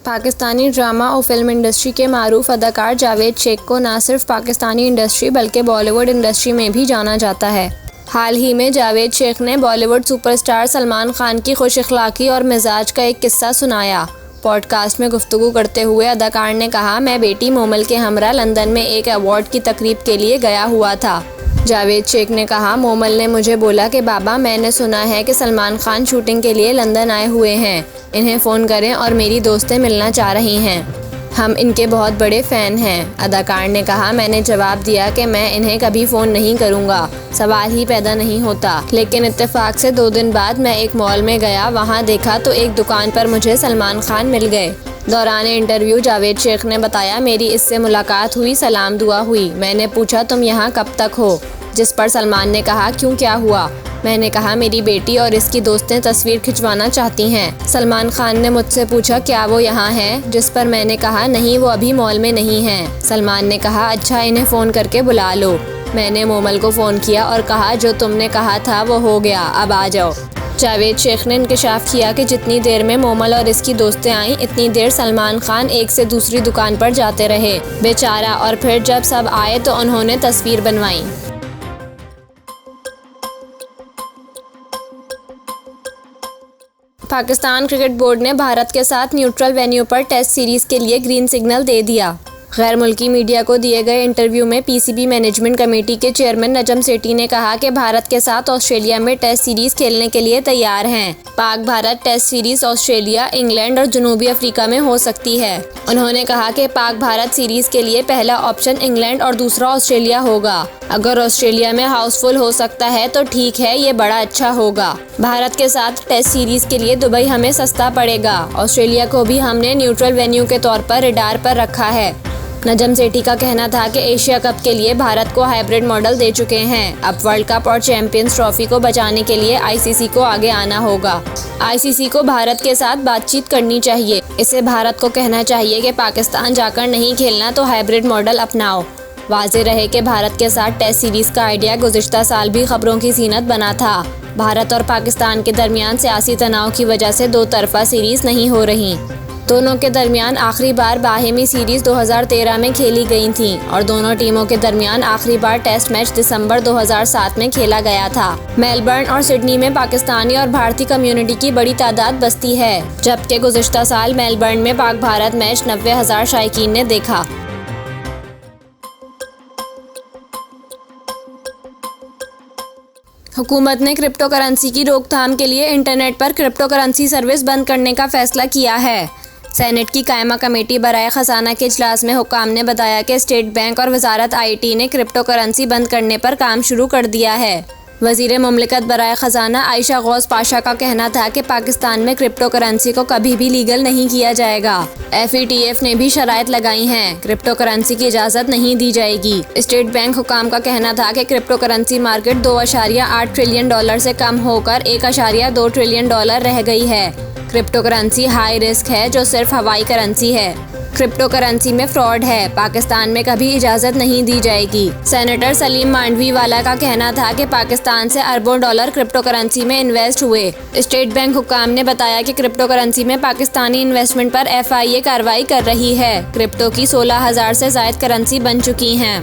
Pakistani drama और film industry के मारूफ अदाकार जावेद शेख को न सिर्फ पाकिस्तानी इंडस्ट्री बल्कि बॉलीवुड इंडस्ट्री में भी जाना जाता है। हाल ही में जावेद शेख ने बॉलीवुड सुपरस्टार सलमान खान की खुश अखलाकी और मिजाज का एक किस्सा सुनाया। पॉडकास्ट में गुफ्तगू करते हुए अदाकार ने कहा, मैं बेटी मोमल के हमरा लंदन में एक अवार्ड की तकरीब के लिए गया हुआ था। जावेद शेख ने कहा, मोमल ने मुझे बोला कि बाबा, मैंने सुना है कि सलमान खान शूटिंग के लिए लंदन आए हुए हैं, इन्हें फ़ोन करें और मेरी दोस्तें मिलना चाह रही हैं, हम इनके बहुत बड़े फ़ैन हैं। अदाकार ने कहा, मैंने जवाब दिया कि मैं इन्हें कभी फ़ोन नहीं करूंगा, सवाल ही पैदा नहीं होता। लेकिन इत्तेफाक से 2 दिन बाद मैं एक मॉल में गया, वहां देखा तो एक दुकान पर मुझे सलमान खान मिल गए। दौरान इंटरव्यू जावेद शेख ने बताया, मेरी इससे मुलाकात हुई, सलाम दुआ हुई। मैंने पूछा, तुम यहाँ कब तक हो? जिस पर सलमान ने कहा, क्यों, क्या हुआ? मैंने कहा, मेरी बेटी और इसकी दोस्तें तस्वीर खिंचवाना चाहती हैं। सलमान खान ने मुझसे पूछा, क्या वो यहाँ हैं? जिस पर मैंने कहा, नहीं, वो अभी मॉल में नहीं हैं। सलमान ने कहा, अच्छा, इन्हें फ़ोन करके बुला लो। मैंने मोमल को फ़ोन किया और कहा, जो तुमने कहा था वो हो गया, अब आ जाओ। जावेद शेख ने इंकशाफ किया कि जितनी देर में मोमल और इसकी दोस्तें आईं, इतनी देर सलमान खान एक से दूसरी दुकान पर जाते रहे, बेचारा। और फिर जब सब आए तो उन्होंने तस्वीर बनवाई। पाकिस्तान क्रिकेट बोर्ड ने भारत के साथ न्यूट्रल वेन्यू पर टेस्ट सीरीज के लिए ग्रीन सिग्नल दे दिया। गैर मुल्की मीडिया को दिए गए इंटरव्यू में पीसीबी मैनेजमेंट कमेटी के चेयरमैन नजम सेठी ने कहा कि भारत के साथ ऑस्ट्रेलिया में टेस्ट सीरीज खेलने के लिए तैयार हैं। Pak Bharat test series Australia, England और जनूबी अफ्रीका में हो सकती है। उन्होंने कहा कि पाक भारत सीरीज के लिए पहला ऑप्शन इंग्लैंड और दूसरा ऑस्ट्रेलिया होगा। अगर ऑस्ट्रेलिया में हाउसफुल हो सकता है तो ठीक है, ये बड़ा अच्छा होगा। भारत के साथ टेस्ट सीरीज के लिए दुबई हमें सस्ता पड़ेगा। ऑस्ट्रेलिया को भी हमने न्यूट्रल वेन्यू के तौर पर रडार पर रखा है। नजम सेठी का कहना था कि एशिया कप के लिए भारत को हाइब्रिड मॉडल दे चुके हैं। अब वर्ल्ड कप और चैंपियंस ट्रॉफी को बचाने के लिए आईसीसी को आगे आना होगा। आईसीसी को भारत के साथ बातचीत करनी चाहिए। इसे भारत को कहना चाहिए कि पाकिस्तान जाकर नहीं खेलना तो हाइब्रिड मॉडल अपनाओ। वाज़ेह रहे कि भारत के साथ टेस्ट सीरीज का आइडिया गुज़िश्ता साल भी खबरों की ज़ीनत बना था। भारत और पाकिस्तान के दरमियान सियासी तनाव की वजह से 2 तरफा सीरीज नहीं हो रही। दोनों के दरमियान आखिरी बार बाहिमी सीरीज 2013 में खेली गई थी और दोनों टीमों के दरमियान आखिरी बार टेस्ट मैच दिसंबर 2007 में खेला गया था। मेलबर्न और सिडनी में पाकिस्तानी और भारतीय कम्युनिटी की बड़ी तादाद बसती है, जबकि गुज़िश्ता साल मेलबर्न में पाक भारत मैच 90,000 शायकीन ने देखा। हुकूमत ने क्रिप्टो करेंसी की रोकथाम के लिए इंटरनेट पर क्रिप्टो करेंसी सर्विस बंद करने का फैसला किया है। सेनेट की कायमा कमेटी बराए खजाना के इजलास में हुक्काम ने बताया कि स्टेट बैंक और वजारत आईटी ने क्रिप्टो करेंसी बंद करने पर काम शुरू कर दिया है। वजीर मुमलिकत बराए खजाना आयशा गौस पाशा का कहना था कि पाकिस्तान में क्रिप्टो करेंसी को कभी भी लीगल नहीं किया जाएगा। FATF ने भी शराइत लगाई हैं, क्रिप्टो करेंसी की इजाज़त नहीं दी जाएगी। स्टेट बैंक हुकाम का कहना था कि क्रिप्टो करेंसी मार्केट $2.8 ट्रिलियन से कम होकर $1.2 ट्रिलियन रह गई है। क्रिप्टो करेंसी हाई रिस्क है, जो सिर्फ हवाई करेंसी है। क्रिप्टो करेंसी में फ्रॉड है, पाकिस्तान में कभी इजाज़त नहीं दी जाएगी। सेनेटर सलीम मांडवीवाला का कहना था कि पाकिस्तान से अरबों डॉलर क्रिप्टो करेंसी में इन्वेस्ट हुए। स्टेट बैंक हुकाम ने बताया कि क्रिप्टो करेंसी में पाकिस्तानी इन्वेस्टमेंट पर FIA कार्रवाई कर रही है। क्रिप्टो की 16,000 से ज़ायद करेंसी बन चुकी हैं।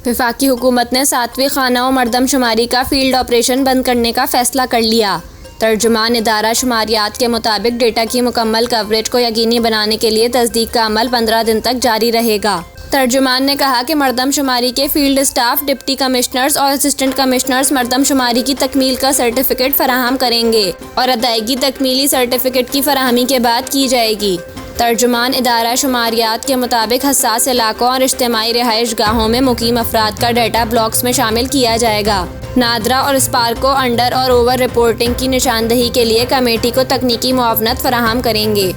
वफाकी हुकूमत ने 7वीं खाना और मरदमशुमारी का फील्ड ऑपरेशन बंद करने का फैसला कर लिया। तर्जुमान इदारा शुमारियात के मुताबिक डेटा की मुकम्मल कवरेज को यकीनी बनाने के लिए तस्दीक का अमल 15 दिन तक जारी रहेगा। तर्जुमान ने कहा कि मरदमशुमारी के फील्ड स्टाफ, डिप्टी कमिश्नर्स और असिस्टेंट कमिश्नर्स मरदमशुमारी की तकमील का सर्टिफिकेट फराहम करेंगे और अदायगी तकमीली सर्टिफिकेट की फराहमी के बाद की जाएगी। तर्जुमान इदारा शुमारियात के मुताबिक हसास इलाकों और इज्तिमाई रिहाइश गाहों में मुकीम अफराद का डाटा ब्लॉक्स में शामिल किया जाएगा। नादरा और स्पार्को अंडर और ओवर रिपोर्टिंग की निशानदही के लिए कमेटी को तकनीकी मुआवनत फराहम करेंगे।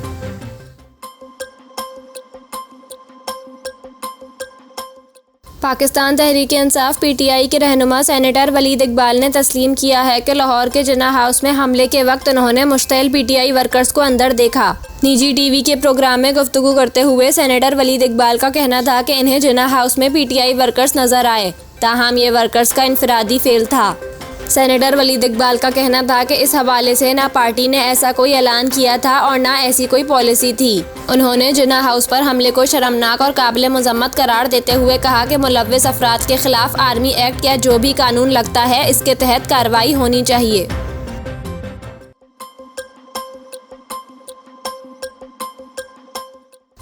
पाकिस्तान तहरीक-ए-इंसाफ PTI के रहनुमा सेनेटर वलीद इकबाल ने तस्लीम किया है कि लाहौर के जिन्ना हाउस में हमले के वक्त उन्होंने मुश्तइल PTI वर्कर्स को अंदर देखा। निजी टीवी के प्रोग्राम में गुफ्तगू करते हुए सेनेटर वलीद इकबाल का कहना था कि इन्हें जिन्ना हाउस में PTI वर्कर्स नजर आए, ताहम ये वर्कर्स का इनफरादी फेल था। सेनेटर वलीद इकबाल का कहना था कि इस हवाले से ना पार्टी ने ऐसा कोई ऐलान किया था और ना ऐसी कोई पॉलिसी थी। उन्होंने जिन्ना हाउस पर हमले को शर्मनाक और काबिल मजम्मत करार देते हुए कहा कि मुलव्विस अफराद के खिलाफ आर्मी एक्ट या जो भी कानून लगता है इसके तहत कार्रवाई होनी चाहिए।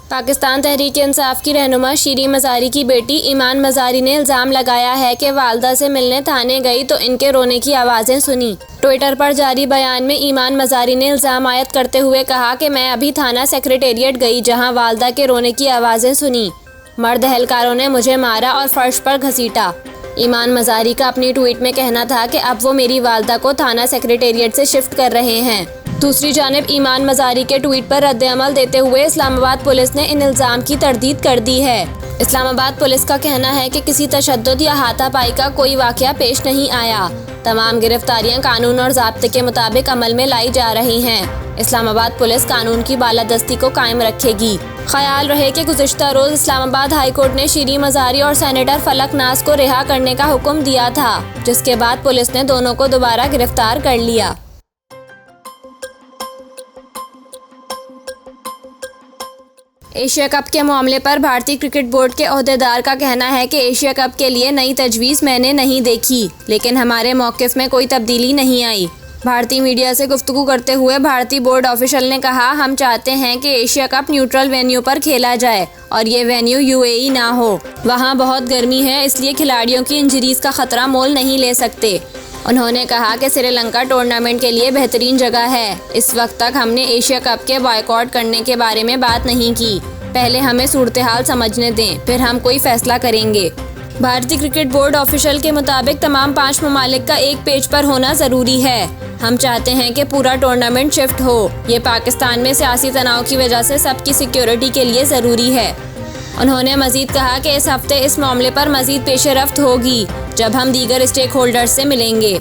पाकिस्तान तहरीक इंसाफ की रहनुमा शीरी मज़ारी की बेटी ईमान मज़ारी ने इल्ज़ाम लगाया है कि वालदा से मिलने थाने गई तो इनके रोने की आवाज़ें सुनी। ट्विटर पर जारी बयान में ईमान मज़ारी ने इल्ज़ाम आयद करते हुए कहा कि मैं अभी थाना सेक्रेटेरिएट गई जहां वालदा के रोने की आवाज़ें सुनी। मर्द एहलकारों ने मुझे मारा और फर्श पर घसीटा। ईमान मज़ारी का अपनी ट्वीट में कहना था कि अब वो मेरी वालदा को थाना सेक्रेटेरिएट से शिफ्ट कर रहे हैं। दूसरी जानिब ईमान मज़ारी के ट्वीट पर रद्द-ए-अमल देते हुए इस्लामाबाद पुलिस ने इन इल्ज़ाम की तरदीद कर दी है। इस्लामाबाद पुलिस का कहना है कि किसी तशद्दुद या हाथापाई का कोई वाक़या पेश नहीं आया। तमाम गिरफ्तारियां कानून और ज़ाब्ते के मुताबिक अमल में लाई जा रही हैं। इस्लामाबाद पुलिस कानून की बालादस्ती को कायम रखेगी। ख्याल रहे कि गुज़िश्ता रोज़ इस्लामाबाद हाई कोर्ट ने शीरी मज़ारी और सेनेटर फलक नाज को रिहा करने का हुक्म दिया था, जिसके बाद पुलिस ने दोनों को दोबारा गिरफ्तार कर लिया। एशिया कप के मामले पर भारतीय क्रिकेट बोर्ड के ओहदेदार का कहना है कि एशिया कप के लिए नई तजवीज़ मैंने नहीं देखी, लेकिन हमारे मौक़िफ़ में कोई तब्दीली नहीं आई। भारतीय मीडिया से गुफ्तगू करते हुए भारतीय बोर्ड ऑफिशियल ने कहा, हम चाहते हैं कि एशिया कप न्यूट्रल वेन्यू पर खेला जाए और ये वेन्यू यूएई ना हो। वहाँ बहुत गर्मी है, इसलिए खिलाड़ियों की इंजरीज़ का ख़तरा मोल नहीं ले सकते। उन्होंने कहा कि श्रीलंका टूर्नामेंट के लिए बेहतरीन जगह है। इस वक्त तक हमने एशिया कप के बॉयकॉट करने के बारे में बात नहीं की। पहले हमें सूरत हाल समझने दें, फिर हम कोई फैसला करेंगे। भारतीय क्रिकेट बोर्ड ऑफिशियल के मुताबिक तमाम 5 ममालिक का एक पेज पर होना ज़रूरी है। हम चाहते हैं कि पूरा टूर्नामेंट शिफ्ट हो। ये पाकिस्तान में सियासी तनाव की वजह से सबकी सिक्योरिटी के लिए ज़रूरी है। उन्होंने मज़ीद कहा कि इस हफ्ते इस मामले पर मज़ीद पेशरफ्त होगी जब हम दीगर स्टेक होल्डर्स से मिलेंगे।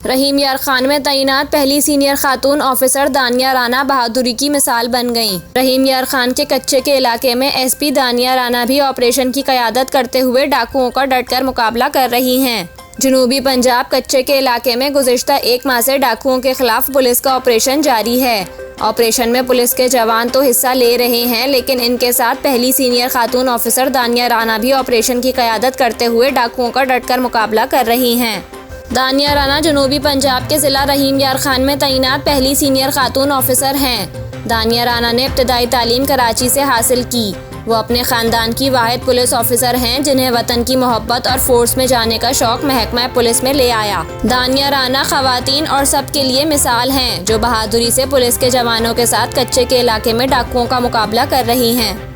रहीम यार खान में तैनात पहली सीनियर खातून ऑफिसर दानिया राना बहादुरी की मिसाल बन गईं। रहीम यार खान के कच्चे के इलाके में एसपी दानिया राना भी ऑपरेशन की क़यादत करते हुए डाकुओं का डटकर मुकाबला कर रही हैं। जनूबी पंजाब कच्चे के इलाके में गुज़िश्ता 1 माह से डाकुओं के खिलाफ पुलिस का ऑपरेशन जारी है। ऑपरेशन में पुलिस के जवान तो हिस्सा ले रहे हैं, लेकिन इनके साथ पहली सीनियर खातून ऑफिसर दानिया राना भी ऑपरेशन की क़यादत करते हुए डाकुओं का डटकर मुकाबला कर रही हैं। दानिया राना जनूबी पंजाब के ज़िला रहीम यार खान में तैनात पहली सीनियर खातून ऑफिसर हैं। दानिया राना ने इब्तदाई तालीम कराची से हासिल की। वो अपने ख़ानदान की वाहिद पुलिस ऑफिसर हैं जिन्हें वतन की मोहब्बत और फोर्स में जाने का शौक महकमा पुलिस में ले आया। दानिया राना ख़वातीन और सब के लिए मिसाल हैं जो बहादुरी से पुलिस के जवानों के साथ कच्चे के इलाके में डाकुओं का मुकाबला कर रही हैं।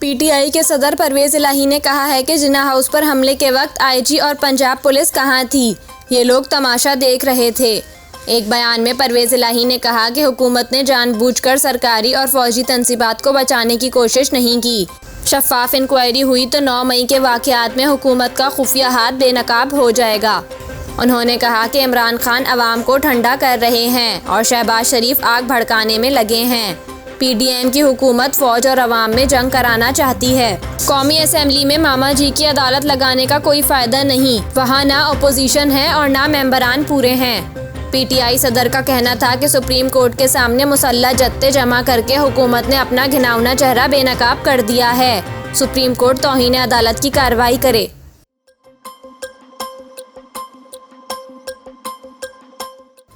पीटीआई के सदर परवेज़ इलाही ने कहा है कि जिन्ना हाउस पर हमले के वक्त आईजी और पंजाब पुलिस कहाँ थी, ये लोग तमाशा देख रहे थे। एक बयान में परवेज़ इलाही ने कहा कि हुकूमत ने जानबूझकर सरकारी और फौजी तंसीबात को बचाने की कोशिश नहीं की। शफाफ इंक्वायरी हुई तो 9 मई के वाक़यात में हुकूमत का खुफिया हाथ बेनकाब हो जाएगा। उन्होंने कहा कि इमरान खान अवाम को ठंडा कर रहे हैं और शहबाज शरीफ आग भड़काने में लगे हैं। पीडीएम की हुकूमत फौज और अवाम में जंग कराना चाहती है। कौमी असम्बली में मामा जी की अदालत लगाने का कोई फ़ायदा नहीं, वहाँ ना अपोजिशन है और ना मेंबरान पूरे हैं। पीटीआई सदर का कहना था कि सुप्रीम कोर्ट के सामने मुसल्लह जत्ते जमा करके हुकूमत ने अपना घिनौना चेहरा बेनकाब कर दिया है। सुप्रीम कोर्ट तौहीन अदालत की कार्रवाई करे।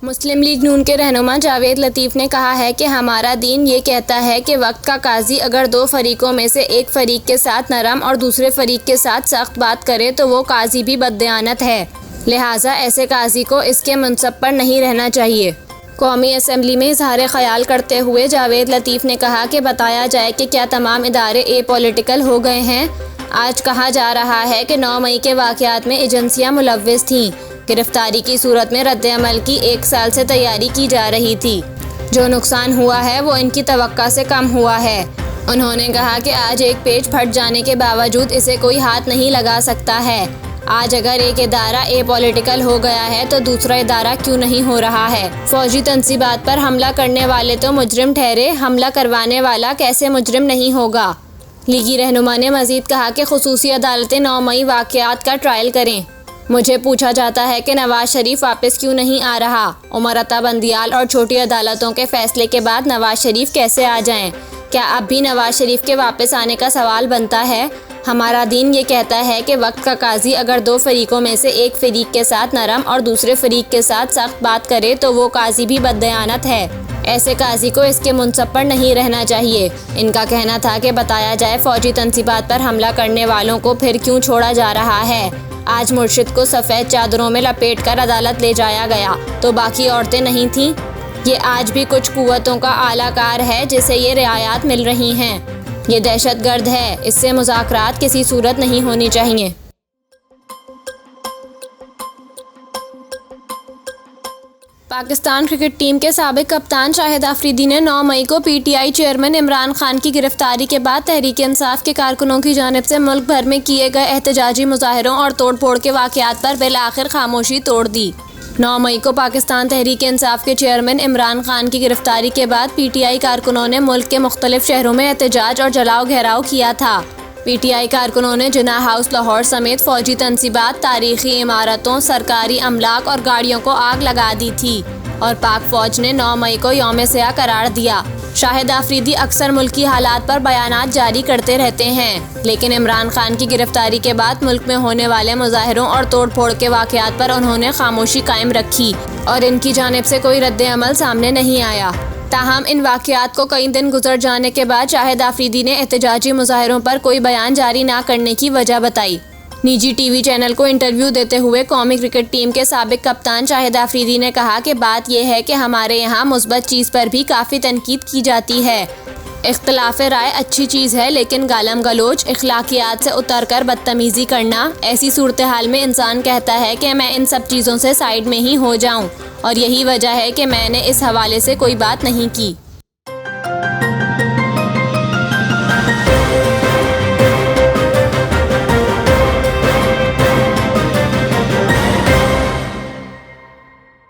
मुस्लिम लीग नून के रहनुमा जावेद लतीफ़ ने कहा है कि हमारा दीन ये कहता है कि वक्त का काजी अगर 2 फरीकों में से एक फ़रीक के साथ नरम और दूसरे फ़रीक के साथ सख्त बात करे तो वो काजी भी बददयानत है, लिहाजा ऐसे काजी को इसके मनसब पर नहीं रहना चाहिए। कौमी असम्बली में इजहार ख्याल करते हुए जावेद लतीफ़ ने कहा कि बताया जाए कि क्या तमाम इदारे एपॉलिटिकल हो गए हैं। आज कहा जा रहा है कि 9 मई के वाक़यात में एजेंसियाँ मुलव्विस थीं। गिरफ्तारी की सूरत में रद्द-ए-अमल की 1 साल से तैयारी की जा रही थी। जो नुकसान हुआ है वो इनकी तवक्का से कम हुआ है। उन्होंने कहा कि आज एक पेज फट जाने के बावजूद इसे कोई हाथ नहीं लगा सकता है। आज अगर एक इदारा एपॉलिटिकल हो गया है तो दूसरा इदारा क्यों नहीं हो रहा है। फौजी तंसीबात पर हमला करने वाले तो मुजरिम ठहरे, हमला करवाने वाला कैसे मुजरिम नहीं होगा। लीगी रहनुमा ने मजीद कहा कि खुसूसी अदालतें 9 मई वाक़यात का ट्रायल करें। मुझे पूछा जाता है कि नवाज शरीफ वापस क्यों नहीं आ रहा। उमर अता बंदियाल और छोटी अदालतों के फैसले के बाद नवाज शरीफ कैसे आ जाएं? क्या अब भी नवाज शरीफ के वापस आने का सवाल बनता है? हमारा दीन ये कहता है कि वक्त का काजी अगर 2 फरीकों में से एक फरीक के साथ नरम और दूसरे फरीक के साथ सख्त बात करे तो वो काजी भी बददयानत है। ऐसे काजी को इसके मुनसब पर नहीं रहना चाहिए। इनका कहना था कि बताया जाए फौजी तंसीबात पर हमला करने वालों को फिर क्यों छोड़ा जा रहा है। आज मुर्शिद को सफ़ेद चादरों में लपेटकर अदालत ले जाया गया तो बाकी औरतें नहीं थीं। ये आज भी कुछ कुव्वतों का आलाकार है जिसे ये रियायत मिल रही हैं। ये दहशतगर्द है, इससे मुज़ाकरात किसी सूरत नहीं होनी चाहिए। पाकिस्तान क्रिकेट टीम के साबिक कप्तान शाहिद अफरीदी ने 9 मई को पीटीआई चेयरमैन इमरान खान की गिरफ्तारी के बाद तहरीक इंसाफ के कारकुनों की जानिब से मुल्क भर में किए गए एहतजाजी मुजाहरों और तोड़ फोड़ के वाक़यात पर बिलाखिर खामोशी तोड़ दी। 9 मई को पाकिस्तान तहरीक इंसाफ के चेयरमैन इमरान खान की गिरफ्तारी के बाद पीटीआई कारकुनों ने मुल्क के मुख्तलिफ शहरों में एहतजाज और जलाओ घेराव किया था। पीटीआई कारकुनों ने जिन्ना हाउस लाहौर समेत फौजी तंसीबात, तारीखी इमारतों, सरकारी अमलाक और गाड़ियों को आग लगा दी थी और पाक फौज ने 9 मई को यौम सियाह करार दिया। शाहिद अफरीदी अक्सर मुल्की हालात पर बयानात जारी करते रहते हैं, लेकिन इमरान खान की गिरफ्तारी के बाद मुल्क में होने वाले मुजाहरों और तोड़ फोड़ के वाक़यात पर उन्होंने खामोशी कायम रखी और इनकी जानिब से कोई रद्द अमल सामने नहीं आया। ताहम इन वाक़यात को कई दिन गुजर जाने के बाद शाहिद अफरीदी ने एहतजाजी मुजाहरों पर कोई बयान जारी ना करने की वजह बताई। निजी टीवी चैनल को इंटरव्यू देते हुए कौमी क्रिकेट टीम के साबिक कप्तान शाहिद अफरीदी ने कहा कि बात यह है कि हमारे यहाँ मुस्बत चीज़ पर भी काफ़ी तनकीद की जाती है। इख्तलाफ राय अच्छी चीज़ है, लेकिन गालम गलोच, इखलाकियात से उतर कर बदतमीज़ी करना, ऐसी सूरत हाल में इंसान कहता है कि मैं इन सब चीज़ों से साइड में ही हो जाऊँ और यही वजह है कि मैंने इस हवाले से कोई बात नहीं की।